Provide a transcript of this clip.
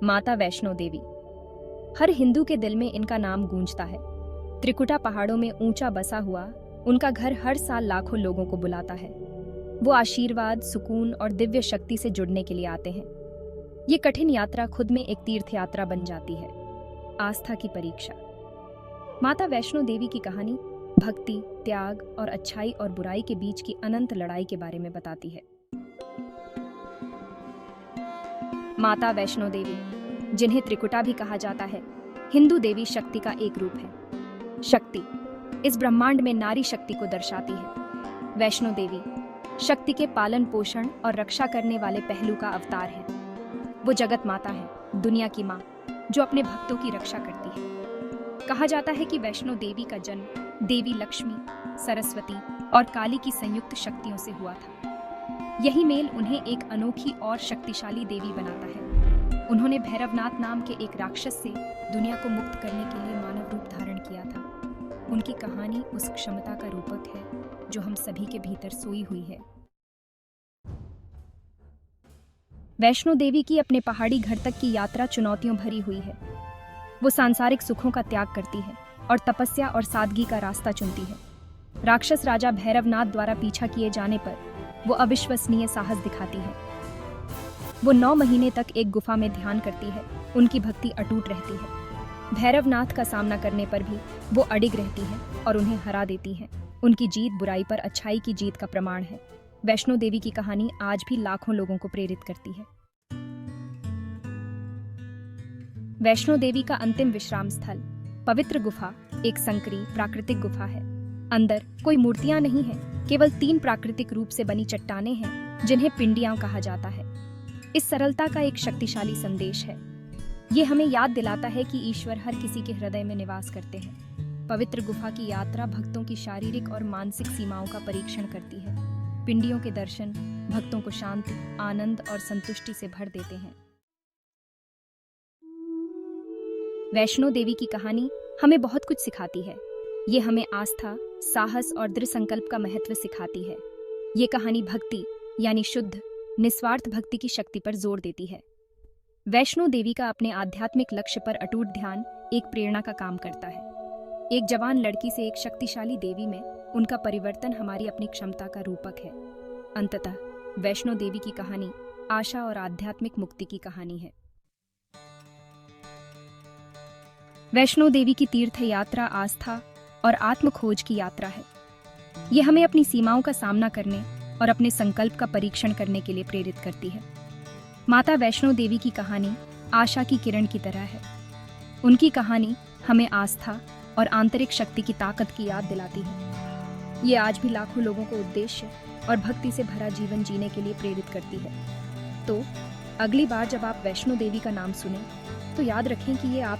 माता वैष्णो देवी। हर हिंदू के दिल में इनका नाम गूंजता है। त्रिकुटा पहाड़ों में ऊंचा बसा हुआ उनका घर हर साल लाखों लोगों को बुलाता है। वो आशीर्वाद, सुकून और दिव्य शक्ति से जुड़ने के लिए आते हैं। ये कठिन यात्रा खुद में एक तीर्थ यात्रा बन जाती है। आस्था की परीक्षा। माता वैष्णो देवी की कहानी भक्ति, त्याग और अच्छाई और बुराई के बीच की अनंत लड़ाई के बारे में बताती है। माता वैष्णो देवी, जिन्हें त्रिकुटा भी कहा जाता है, हिंदू देवी शक्ति का एक रूप है। शक्ति इस ब्रह्मांड में नारी शक्ति को दर्शाती है। वैष्णो देवी शक्ति के पालन पोषण और रक्षा करने वाले पहलू का अवतार है। वो जगत माता है, दुनिया की माँ, जो अपने भक्तों की रक्षा करती है। कहा जाता है कि वैष्णो देवी का जन्म देवी लक्ष्मी, सरस्वती और काली की संयुक्त शक्तियों से हुआ था। यही मेल उन्हें एक अनोखी और शक्तिशाली देवी बनाता है। उन्होंने भैरवनाथ नाम के एक राक्षस से दुनिया को मुक्त करने के लिए मानव रूप धारण किया था। उनकी कहानी उस क्षमता का रूपक है जो हम सभी के भीतर सोई हुई है। वैष्णो देवी की अपने पहाड़ी घर तक की यात्रा चुनौतियों भरी हुई है। वो सांसारिक सुखों का त्याग करती है और तपस्या और सादगी का रास्ता चुनती है। राक्षस राजा भैरवनाथ द्वारा पीछा किए जाने पर वो अविश्वसनीय साहस दिखाती है। वो 9 महीने तक एक गुफा में ध्यान करती है। उनकी भक्ति अटूट रहती है। भैरवनाथ का सामना करने पर भी वो अडिग रहती है और उन्हें हरा देती है। उनकी जीत बुराई पर अच्छाई की जीत का प्रमाण है। वैष्णो देवी की कहानी आज भी लाखों लोगों को प्रेरित करती है। वैष्णो देवी का अंतिम विश्राम स्थल पवित्र गुफा एक संकरी प्राकृतिक गुफा है। अंदर कोई मूर्तियां नहीं हैं, केवल 3 प्राकृतिक रूप से बनी चट्टानें हैं जिन्हें पिंडियां कहा जाता है। इस सरलता का एक शक्तिशाली संदेश है। ये हमें याद दिलाता है कि ईश्वर हर किसी के हृदय में निवास करते हैं। पवित्र गुफा की यात्रा भक्तों की शारीरिक और मानसिक सीमाओं का परीक्षण करती है। पिंडियों के दर्शन भक्तों को शांति, आनंद और संतुष्टि से भर देते हैं। वैष्णो देवी की कहानी हमें बहुत कुछ सिखाती है। ये हमें आस्था, साहस और दृढ़ संकल्प का महत्व सिखाती है। ये कहानी भक्ति यानी शुद्ध, निस्वार्थ भक्ति की शक्ति पर जोर देती है। वैष्णो देवी का अपने आध्यात्मिक लक्ष्य पर अटूट ध्यान एक प्रेरणा का काम करता है। एक जवान लड़की से एक शक्तिशाली देवी में उनका परिवर्तन हमारी अपनी क्षमता का रूपक है। अंततः वैष्णो देवी की कहानी आशा और आध्यात्मिक मुक्ति की कहानी है। वैष्णो देवी की तीर्थ यात्रा आस्था और आत्म खोज की यात्रा है। यह हमें अपनी सीमाओं का सामना करने और अपने संकल्प का परीक्षण करने के लिए प्रेरित करती है। माता वैष्णो देवी की कहानी आशा की किरण की तरह है। उनकी कहानी हमें आस्था और आंतरिक शक्ति की ताकत की याद दिलाती है। ये आज भी लाखों लोगों को उद्देश्य और भक्ति से भरा जीवन जीने के लिए प्रेरित करती है। तो अगली बार जब आप वैष्णो देवी का नाम सुनें तो याद रखें कि ये आप